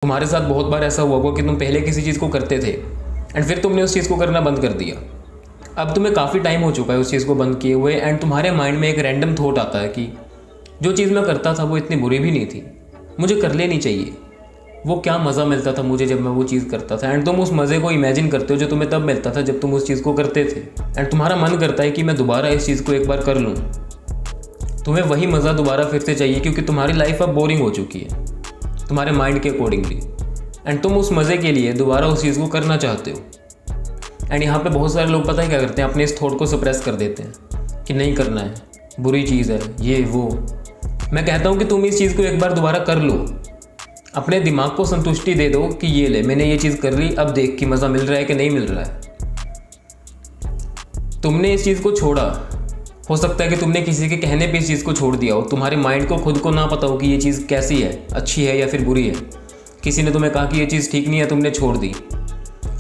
तुम्हारे साथ बहुत बार ऐसा हुआ होगा कि तुम पहले किसी चीज़ को करते थे एंड फिर तुमने उस चीज़ को करना बंद कर दिया। अब तुम्हें काफ़ी टाइम हो चुका है उस चीज़ को बंद किए हुए एंड तुम्हारे माइंड में एक रैंडम थॉट आता है कि जो चीज़ मैं करता था वो इतनी बुरी भी नहीं थी, मुझे कर लेनी चाहिए। वो क्या मज़ा मिलता था मुझे जब मैं वो चीज़ करता था एंड तुम उस मज़े को इमेजिन करते हो जो तुम्हें तब मिलता था जब तुम उस चीज़ को करते थे एंड तुम्हारा मन करता है कि मैं दोबारा इस चीज़ को एक बार कर लूँ। तुम्हें वही मज़ा दोबारा फिर से चाहिए क्योंकि तुम्हारी लाइफ अब बोरिंग हो चुकी है तुम्हारे माइंड के अकॉर्डिंगली एंड तुम उस मज़े के लिए दोबारा उस चीज़ को करना चाहते हो। एंड यहाँ पे बहुत सारे लोग पता है क्या करते हैं, अपने इस थॉट को सप्रेस कर देते हैं कि नहीं करना है, बुरी चीज़ है, ये वो। मैं कहता हूँ कि तुम इस चीज़ को एक बार दोबारा कर लो, अपने दिमाग को संतुष्टि दे दो कि ये ले मैंने ये चीज़ कर ली, अब देख कि मज़ा मिल रहा है कि नहीं मिल रहा है। तुमने इस चीज़ को छोड़ा, हो सकता है कि तुमने किसी के कहने पे इस चीज़ को छोड़ दिया हो, तुम्हारे माइंड को खुद को ना पता हो कि ये चीज़ कैसी है, अच्छी है या फिर बुरी है। किसी ने तुम्हें कहा कि ये चीज़ ठीक नहीं है, तुमने छोड़ दी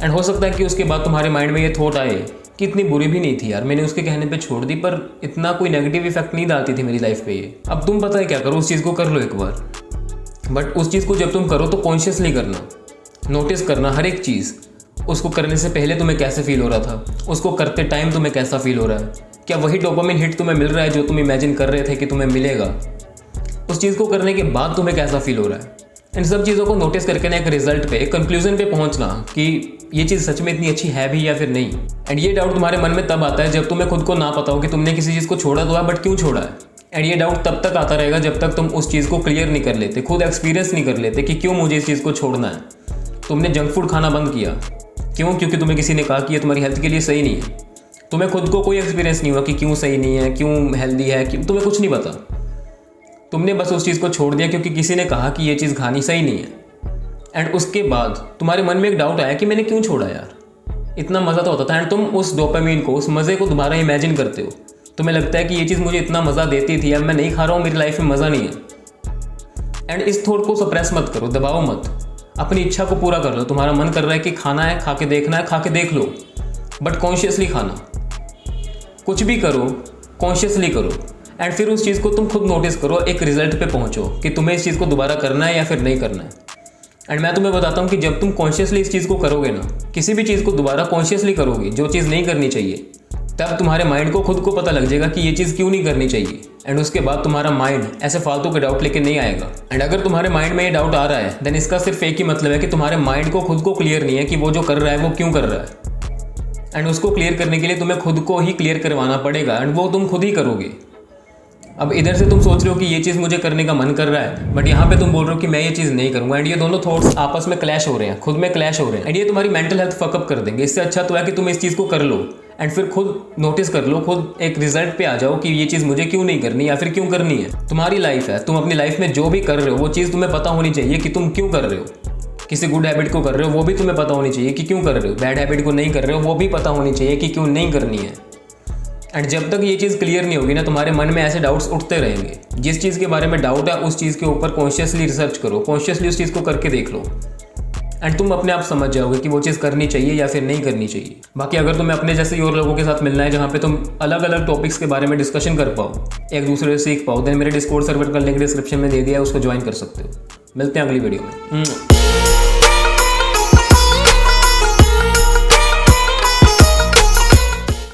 एंड हो सकता है कि उसके बाद तुम्हारे माइंड में ये थॉट आए कि इतनी बुरी भी नहीं थी यार, मैंने उसके कहने पे छोड़ दी पर इतना कोई नेगेटिव इफेक्ट नहीं डालती थी मेरी लाइफ पे ये। अब तुम पता है क्या करो, उस चीज़ को कर लो एक बार, बट उस चीज़ को जब तुम करो तो कॉन्शियसली करना, नोटिस करना हर एक चीज़। उसको करने से पहले तुम्हें कैसे फील हो रहा था, उसको करते टाइम तुम्हें कैसा फील हो रहा है, क्या वही डोपामिन हिट तुम्हें मिल रहा है जो तुम इमेजिन कर रहे थे कि तुम्हें मिलेगा, उस चीज़ को करने के बाद तुम्हें कैसा फील हो रहा है। इन सब चीज़ों को नोटिस करके ना एक रिजल्ट पे, एक कंक्लूजन पे पहुंचना कि ये चीज़ सच में इतनी अच्छी है भी या फिर नहीं। एंड ये डाउट तुम्हारे मन में तब आता है जब तुम्हें खुद को ना पता हो कि तुमने किसी चीज़ को छोड़ा तो है बट क्यों छोड़ा है। एंड ये डाउट तब तक आता रहेगा जब तक तुम उस चीज़ को क्लियर नहीं कर लेते, खुद एक्सपीरियंस नहीं कर लेते कि क्यों मुझे इस चीज़ को छोड़ना है। तुमने जंक फूड खाना बंद किया, क्यों? क्योंकि तुम्हें किसी ने कहा कि ये तुम्हारी हेल्थ के लिए सही नहीं है। तुम्हें खुद को कोई एक्सपीरियंस नहीं हुआ कि क्यों सही नहीं है, क्यों हेल्दी है, क्यों, तुम्हें कुछ नहीं पता। तुमने बस उस चीज़ को छोड़ दिया क्योंकि किसी ने कहा कि ये चीज़ खानी सही नहीं है। एंड उसके बाद तुम्हारे मन में एक डाउट आया कि मैंने क्यों छोड़ा यार, इतना मज़ा तो होता था। एंड तुम उस डोपामिन को, उस मज़े को दोबारा इमेजिन करते हो। तुम्हें लगता है कि ये चीज़ मुझे इतना मज़ा देती थी, अब मैं नहीं खा रहा हूँ, मेरी लाइफ में मज़ा नहीं है। एंड इस थॉट को सप्रेस मत करो, दबाओ मत, अपनी इच्छा को पूरा कर लो। तुम्हारा मन कर रहा है कि खाना है, खा के देखना है, खा के देख लो, बट कॉन्शियसली खाना। कुछ भी करो कॉन्शियसली करो एंड फिर उस चीज़ को तुम खुद नोटिस करो, एक रिजल्ट पे पहुंचो कि तुम्हें इस चीज़ को दोबारा करना है या फिर नहीं करना है। एंड मैं तुम्हें बताता हूँ कि जब तुम कॉन्शियसली इस चीज़ को करोगे ना, किसी भी चीज़ को दोबारा कॉन्शियसली करोगे जो चीज़ नहीं करनी चाहिए, तब तुम्हारे माइंड को खुद को पता लग जाएगा कि ये चीज़ क्यों नहीं करनी चाहिए। एंड उसके बाद तुम्हारा माइंड ऐसे फालतू के डाउट लेके नहीं आएगा। एंड अगर तुम्हारे माइंड में ये डाउट आ रहा है देन इसका सिर्फ एक ही मतलब है कि तुम्हारे माइंड को खुद को क्लियर नहीं है कि वो जो कर रहा है वो क्यों कर रहा है। एंड उसको क्लियर करने के लिए तुम्हें खुद को ही क्लियर करवाना पड़ेगा एंड वो तुम खुद ही करोगे। अब इधर से तुम सोच रहे हो कि ये चीज़ मुझे करने का मन कर रहा है, बट यहाँ पे तुम बोल रहे हो कि मैं ये चीज़ नहीं करूँगा। एंड ये दोनों थॉट्स आपस में क्लैश हो रहे हैं, खुद में क्लैश हो रहे हैं एंड ये तुम्हारी मेंटल हेल्थ फकअप कर देंगे। इससे अच्छा तो है कि तुम इस चीज़ को कर लो एंड फिर खुद नोटिस कर लो, खुद एक रिजल्ट पे आ जाओ कि ये चीज़ मुझे क्यों नहीं करनी या फिर क्यों करनी है। तुम्हारी लाइफ है, तुम अपनी लाइफ में जो भी कर रहे हो वो चीज़ तुम्हें पता होनी चाहिए कि तुम क्यों कर रहे हो। किसी गुड हैबिट को कर रहे हो वो भी तुम्हें पता होनी चाहिए कि क्यों कर रहे हो, बैड हैबिट को नहीं कर रहे हो वो भी पता होनी चाहिए कि क्यों नहीं करनी है। एंड जब तक ये चीज़ क्लियर नहीं होगी ना, तुम्हारे मन में ऐसे डाउट्स उठते रहेंगे। जिस चीज़ के बारे में डाउट है उस चीज़ के ऊपर कॉन्शियसली रिसर्च करो, कॉन्शियसली उस चीज़ को करके देख लो एंड तुम अपने आप समझ जाओगे कि वो चीज़ करनी चाहिए या फिर नहीं करनी चाहिए। बाकी अगर तुम्हें अपने जैसे ही और लोगों के साथ मिलना है जहाँ पे तुम अलग अलग टॉपिक्स के बारे में डिस्कशन कर पाओ, एक दूसरे से सीख पाओ, देन मेरे डिस्कॉर्ड सर्वर का लिंक डिस्क्रिप्शन में दे दिया है, उसको ज्वाइन कर सकते हो। मिलते हैं अगली वीडियो में।